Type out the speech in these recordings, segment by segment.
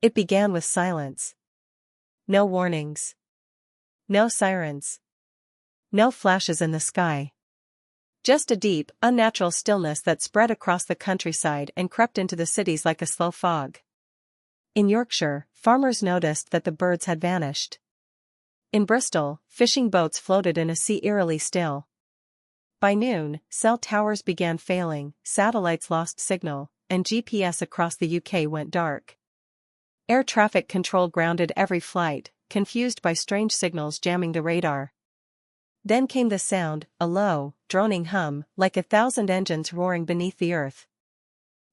It began with silence. No warnings. No sirens. No flashes in the sky. Just a deep, unnatural stillness that spread across the countryside and crept into the cities like a slow fog. In Yorkshire, farmers noticed that the birds had vanished. In Bristol, fishing boats floated in a sea eerily still. By noon, cell towers began failing, satellites lost signal, and GPS across the UK went dark. Air traffic control grounded every flight, confused by strange signals jamming the radar. Then came the sound, a low, droning hum, like 1,000 engines roaring beneath the earth.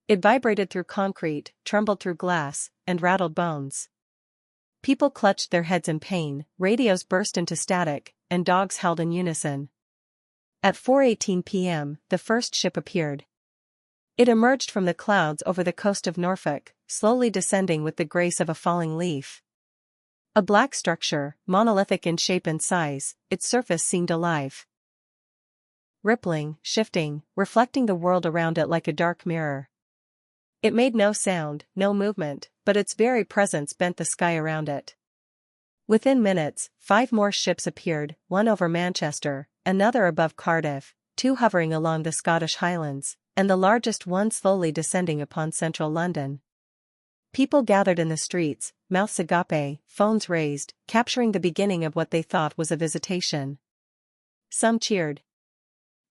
It vibrated through concrete, trembled through glass, and rattled bones. People clutched their heads in pain, radios burst into static, and dogs howled in unison. At 4:18 p.m., the first ship appeared. It emerged from the clouds over the coast of Norfolk, slowly descending with the grace of a falling leaf. A black structure, monolithic in shape and size, its surface seemed alive. Rippling, shifting, reflecting the world around it like a dark mirror. It made no sound, no movement, but its very presence bent the sky around it. Within minutes, 5 more ships appeared, one over Manchester, another above Cardiff, 2 hovering along the Scottish Highlands, and the largest one slowly descending upon central London. People gathered in the streets, mouths agape, phones raised, capturing the beginning of what they thought was a visitation. Some cheered.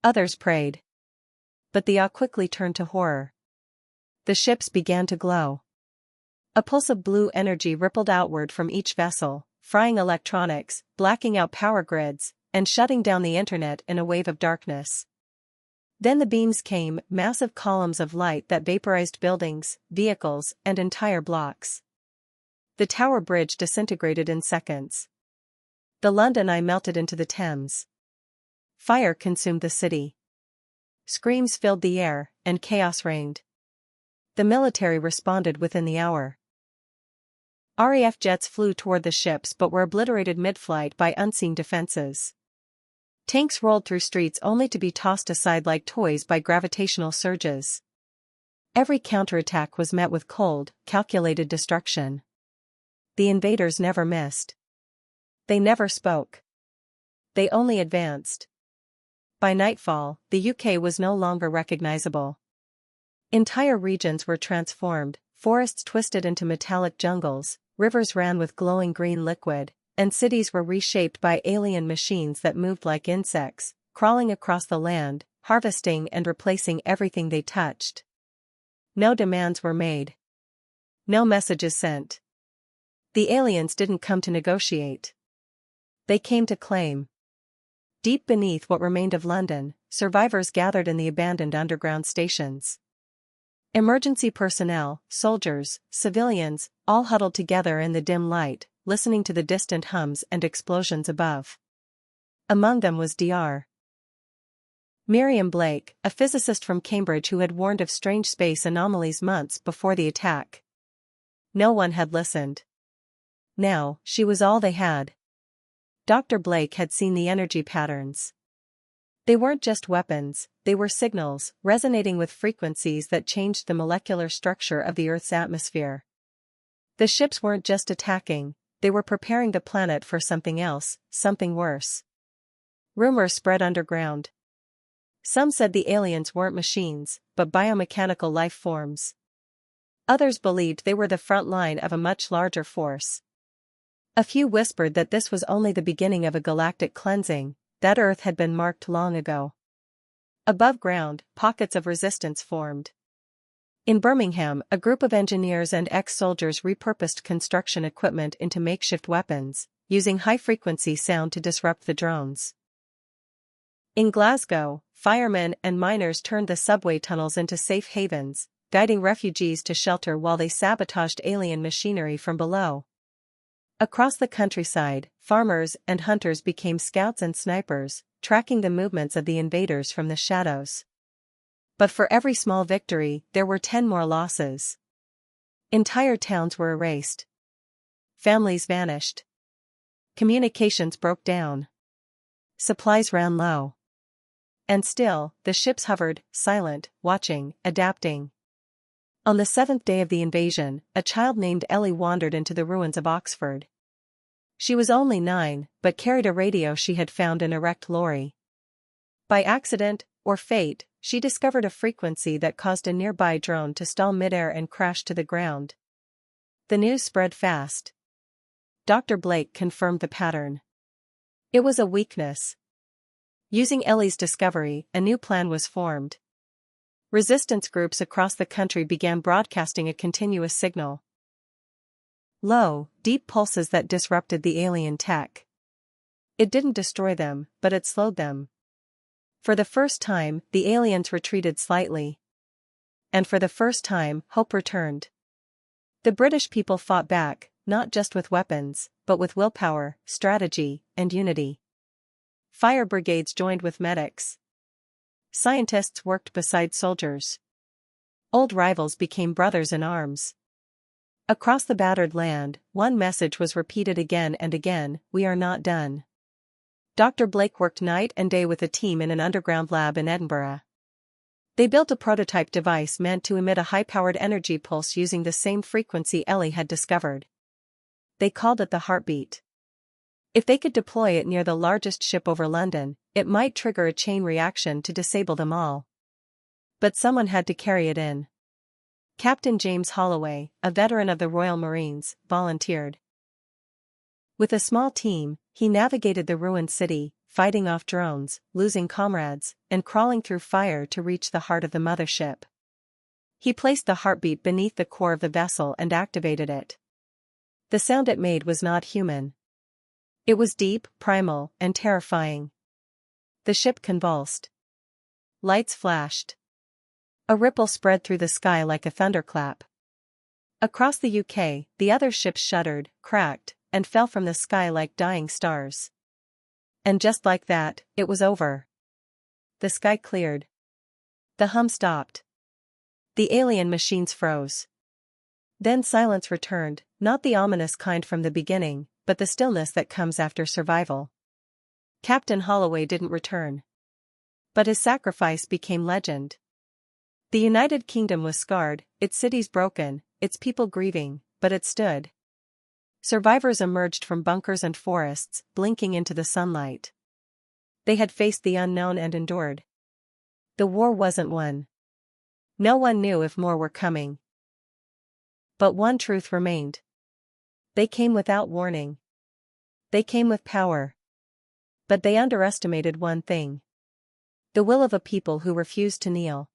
Others prayed. But the awe quickly turned to horror. The ships began to glow. A pulse of blue energy rippled outward from each vessel, frying electronics, blacking out power grids, and shutting down the internet in a wave of darkness. Then the beams came, massive columns of light that vaporized buildings, vehicles, and entire blocks. The Tower Bridge disintegrated in seconds. The London Eye melted into the Thames. Fire consumed the city. Screams filled the air, and chaos reigned. The military responded within the hour. RAF jets flew toward the ships but were obliterated mid-flight by unseen defenses. Tanks rolled through streets only to be tossed aside like toys by gravitational surges. Every counterattack was met with cold, calculated destruction. The invaders never missed. They never spoke. They only advanced. By nightfall, the UK was no longer recognizable. Entire regions were transformed, forests twisted into metallic jungles, rivers ran with glowing green liquid, and cities were reshaped by alien machines that moved like insects, crawling across the land, harvesting and replacing everything they touched. No demands were made. No messages sent. The aliens didn't come to negotiate. They came to claim. Deep beneath what remained of London, survivors gathered in the abandoned underground stations. Emergency personnel, soldiers, civilians, all huddled together in the dim light, listening to the distant hums and explosions above. Among them was Dr. Miriam Blake, a physicist from Cambridge who had warned of strange space anomalies months before the attack. No one had listened. Now, she was all they had. Dr. Blake had seen the energy patterns. They weren't just weapons, they were signals, resonating with frequencies that changed the molecular structure of the Earth's atmosphere. The ships weren't just attacking, they were preparing the planet for something else, something worse. Rumors spread underground. Some said the aliens weren't machines, but biomechanical life forms. Others believed they were the front line of a much larger force. A few whispered that this was only the beginning of a galactic cleansing, that Earth had been marked long ago. Above ground, pockets of resistance formed. In Birmingham, a group of engineers and ex-soldiers repurposed construction equipment into makeshift weapons, using high-frequency sound to disrupt the drones. In Glasgow, firemen and miners turned the subway tunnels into safe havens, guiding refugees to shelter while they sabotaged alien machinery from below. Across the countryside, farmers and hunters became scouts and snipers, tracking the movements of the invaders from the shadows. But for every small victory, there were 10 more losses. Entire towns were erased. Families vanished. Communications broke down. Supplies ran low. And still, the ships hovered, silent, watching, adapting. On the 7th day of the invasion, a child named Ellie wandered into the ruins of Oxford. She was only 9, but carried a radio she had found in a wrecked lorry. By accident, or fate, she discovered a frequency that caused a nearby drone to stall midair and crash to the ground. The news spread fast. Dr. Blake confirmed the pattern. It was a weakness. Using Ellie's discovery, a new plan was formed. Resistance groups across the country began broadcasting a continuous signal. Low, deep pulses that disrupted the alien tech. It didn't destroy them, but it slowed them. For the first time, the aliens retreated slightly. And for the first time, hope returned. The British people fought back, not just with weapons, but with willpower, strategy, and unity. Fire brigades joined with medics. Scientists worked beside soldiers. Old rivals became brothers in arms. Across the battered land, one message was repeated again and again: we are not done. Dr. Blake worked night and day with a team in an underground lab in Edinburgh. They built a prototype device meant to emit a high-powered energy pulse using the same frequency Ellie had discovered. They called it the heartbeat. If they could deploy it near the largest ship over London, it might trigger a chain reaction to disable them all. But someone had to carry it in. Captain James Holloway, a veteran of the Royal Marines, volunteered. With a small team, he navigated the ruined city, fighting off drones, losing comrades, and crawling through fire to reach the heart of the mothership. He placed the heartbeat beneath the core of the vessel and activated it. The sound it made was not human. It was deep, primal, and terrifying. The ship convulsed. Lights flashed. A ripple spread through the sky like a thunderclap. Across the UK, the other ships shuddered, cracked, and fell from the sky like dying stars. And just like that, it was over. The sky cleared. The hum stopped. The alien machines froze. Then silence returned, not the ominous kind from the beginning, but the stillness that comes after survival. Captain Holloway didn't return. But his sacrifice became legend. The United Kingdom was scarred, its cities broken, its people grieving, but it stood. Survivors emerged from bunkers and forests, blinking into the sunlight. They had faced the unknown and endured. The war wasn't won. No one knew if more were coming. But one truth remained. They came without warning. They came with power. But they underestimated one thing: the will of a people who refused to kneel.